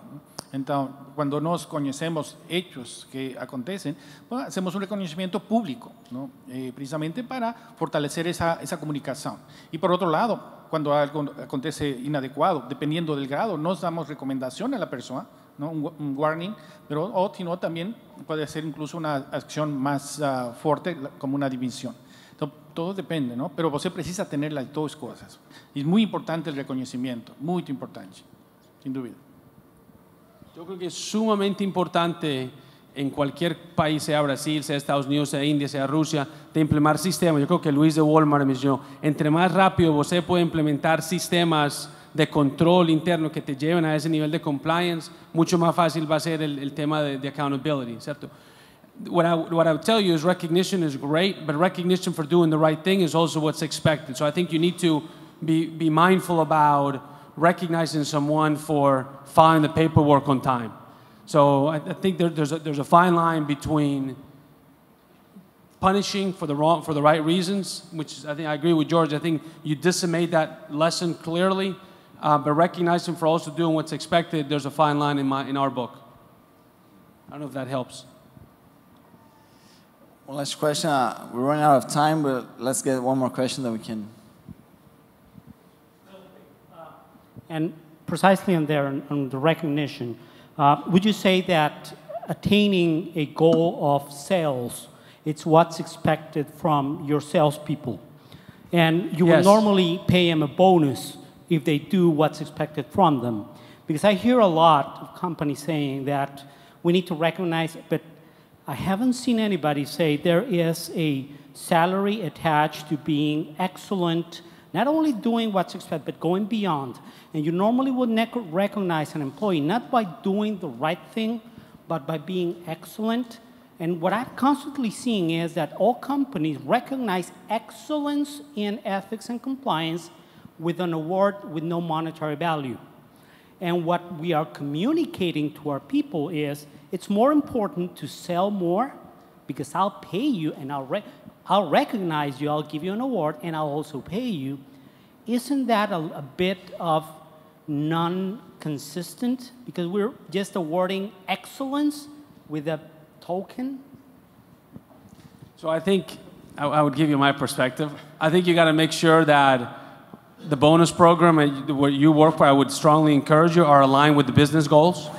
Então, quando nós conhecemos hechos que acontecem, hacemos um reconhecimento público, não? Precisamente para fortalecer essa comunicação. E, por outro lado, quando algo acontece inadequado, dependendo do grado, nós damos recomendação à pessoa, ¿no? Un warning, pero o si no también puede ser incluso una acción más fuerte como una división. Entonces, todo depende, ¿no? Pero você precisa tener las dos cosas. Es muy importante el reconocimiento, muy importante, sin duda. Yo creo que es sumamente importante en cualquier país, sea Brasil, sea Estados Unidos, sea India, sea Rusia, de implementar sistemas. Yo creo que Luis de Walmart mencionó, entre más rápido você puede implementar sistemas de control interno que te lleven a ese nivel de compliance, mucho más fácil va a ser el tema de accountability, ¿cierto? What I would tell you is recognition is great, but recognition for doing the right thing is also what's expected. So I think you need to be mindful about recognizing someone for filing the paperwork on time. So I think there's a fine line between punishing for the right reasons, which I think I agree with George. I think you disseminate that lesson clearly, but recognizing for also doing what's expected. There's a fine line in our book. I don't know if that helps. One last question. We're running out of time, but let's get one more question that we can. And precisely on the recognition, would you say that attaining a goal of sales, it's what's expected from your salespeople? And you will normally pay them a bonus if they do what's expected from them. Because I hear a lot of companies saying that we need to recognize, but I haven't seen anybody say there is a salary attached to being excellent, not only doing what's expected, but going beyond. And you normally would recognize an employee not by doing the right thing, but by being excellent. And what I'm constantly seeing is that all companies recognize excellence in ethics and compliance with an award with no monetary value. And what we are communicating to our people is it's more important to sell more because I'll pay you and I'll recognize you, I'll give you an award, and I'll also pay you. Isn't that a bit of non-consistent? Because we're just awarding excellence with a token? So I think I would give you my perspective. I think you got to make sure that the bonus program and what you work for, I would strongly encourage you, are aligned with the business goals.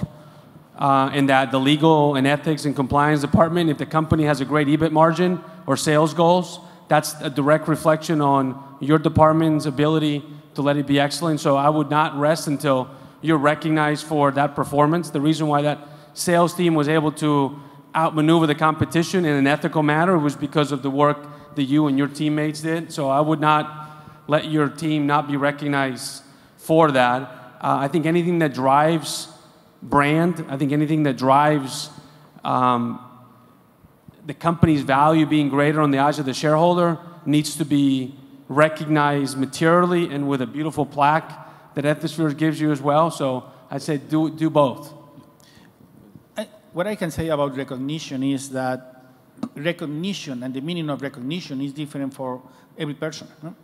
And that the legal and ethics and compliance department, if the company has a great EBIT margin or sales goals, that's a direct reflection on your department's ability to let it be excellent. So I would not rest until you're recognized for that performance. The reason why that sales team was able to outmaneuver the competition in an ethical manner was because of the work that you and your teammates did. So I would not let your team not be recognized for that. I think anything that drives brand, I think anything that drives the company's value being greater on the eyes of the shareholder needs to be recognized materially and with a beautiful plaque that Ethisphere gives you as well. So I'd say do both. What I can say about recognition is that recognition and the meaning of recognition is different for every person. No?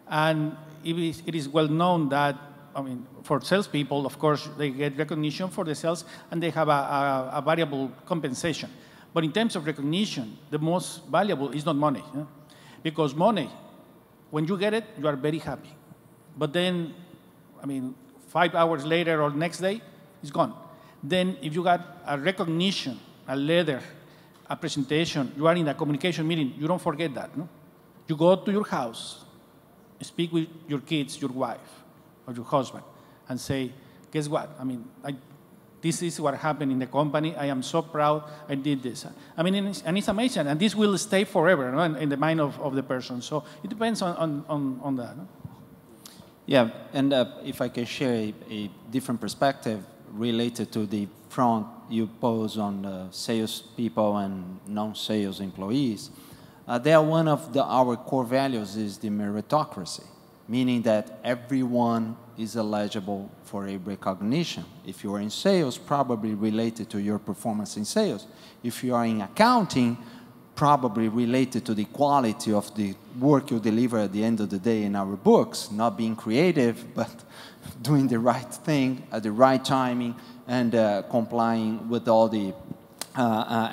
And it is well known that, I mean, for salespeople, of course, they get recognition for the sales and they have a variable compensation. But in terms of recognition, the most valuable is not money. You know? Because money, when you get it, you are very happy. But then, I mean, 5 hours later or next day, it's gone. Then if you got a recognition, a letter, a presentation, you are in a communication meeting, you don't forget that. No? You go to your house, speak with your kids, your wife, or your husband, and say, guess what? I mean, this is what happened in the company. I am so proud I did this. I mean, and it's amazing. And this will stay forever, no, in the mind of the person. So it depends on that. No? Yeah, and if I can share a different perspective related to the front you pose on salespeople and non-sales employees, one of our core values is the meritocracy, meaning that everyone is eligible for a recognition. If you are in sales, probably related to your performance in sales. If you are in accounting, probably related to the quality of the work you deliver at the end of the day in our books, not being creative, but doing the right thing at the right timing and complying with all the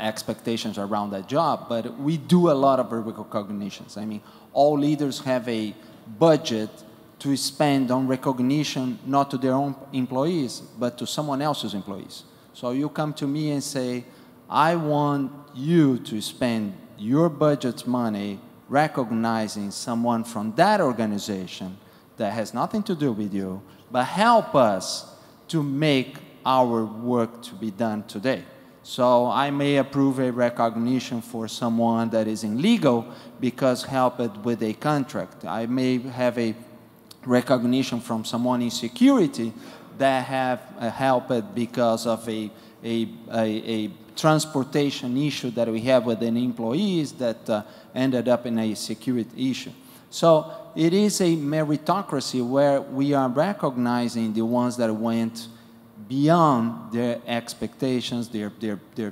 expectations around that job. But we do a lot of recognitions. I mean, all leaders have a budget to spend on recognition, not to their own employees, but to someone else's employees. So you come to me and say, I want you to spend your budget's money recognizing someone from that organization that has nothing to do with you, but help us to make our work to be done today. So I may approve a recognition for someone that is in legal because helped with a contract. I may have a recognition from someone in security that have helped because of a transportation issue that we have with an employees that ended up in a security issue. So it is a meritocracy where we are recognizing the ones that went beyond their expectations, their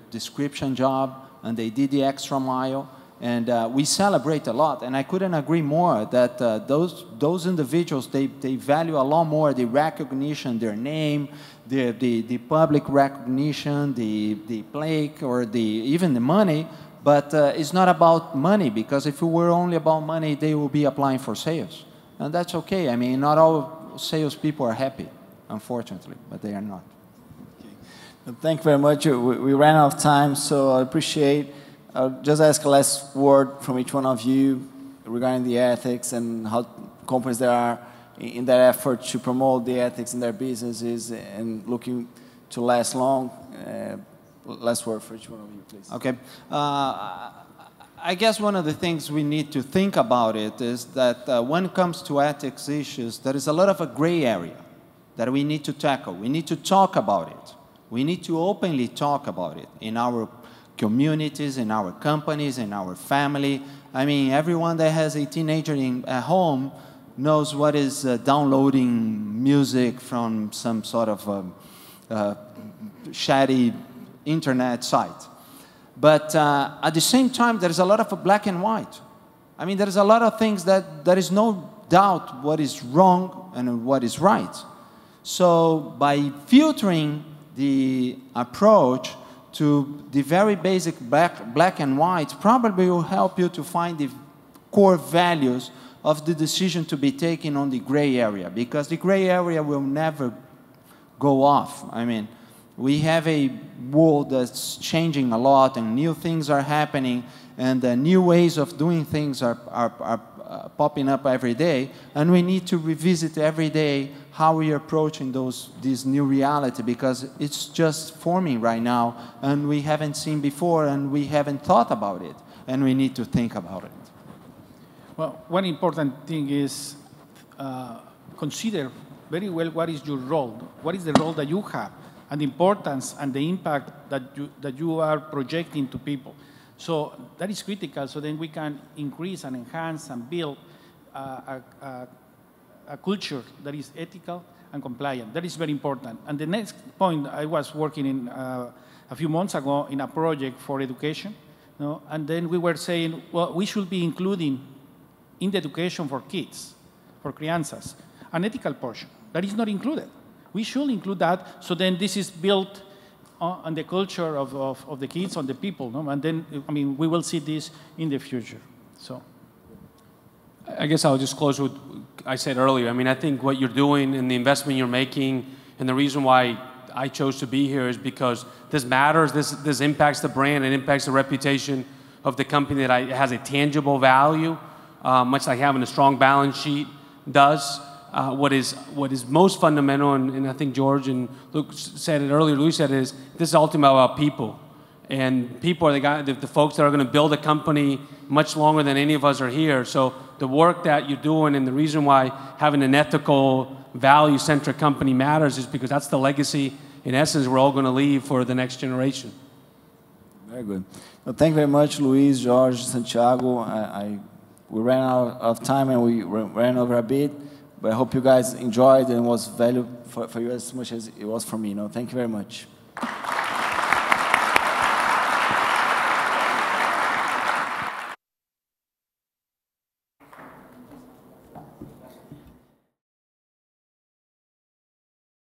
description job, and they did the extra mile. And we celebrate a lot, and I couldn't agree more that those individuals, they value a lot more the recognition, their name, the public recognition, the plaque, or even the money, but it's not about money, because if it were only about money, they will be applying for sales. And that's okay. I mean, not all salespeople are happy, unfortunately, but they are not. Okay. Thank you very much. We ran out of time, so I appreciate. I'll just ask a last word from each one of you regarding the ethics and how companies that are in their effort to promote the ethics in their businesses and looking to last long. Last word for each one of you, please. Okay. I guess one of the things we need to think about it is that when it comes to ethics issues, there is a lot of a gray area that we need to tackle. We need to talk about it. We need to openly talk about it in our communities, in our companies, in our family. I mean, everyone that has a teenager at home knows what is downloading music from some sort of shady internet site. But at the same time, there's a lot of black and white. I mean, there's a lot of things that there is no doubt what is wrong and what is right. So by filtering the approach to the very basic black and white probably will help you to find the core values of the decision to be taken on the gray area, because the gray area will never go off. I mean, we have a world that's changing a lot, and new things are happening, and new ways of doing things are popping up every day, and we need to revisit every day how we are approaching this new reality, because it's just forming right now, and we haven't seen before, and we haven't thought about it, and we need to think about it. Well, one important thing is consider very well what is your role, what is the role that you have, and the importance and the impact that you are projecting to people. So that is critical, so then we can increase and enhance and build a culture that is ethical and compliant. That is very important. And the next point, I was working in a few months ago in a project for education, you know, and then we were saying, well, we should be including in the education for kids, for crianças, an ethical portion. That is not included. We should include that, so then this is built on the culture of the kids, on the people, no? And then, I mean, we will see this in the future, so. I guess I'll just close with what I said earlier. I mean, I think what you're doing and the investment you're making, and the reason why I chose to be here is because this matters, this impacts the brand, it impacts the reputation of the company that has a tangible value, much like having a strong balance sheet does. What is most fundamental, and I think George and Luke said it earlier, Luis said it, is this is ultimately about people. And people are the folks that are going to build a company much longer than any of us are here. So the work that you're doing, and the reason why having an ethical, value-centric company matters, is because that's the legacy, in essence, we're all going to leave for the next generation. Very good. Well, thank you very much, Luis, Jorge, Santiago. We ran out of time, and we ran over a bit. But I hope you guys enjoyed and was valuable for you as much as it was for me. Thank you very much.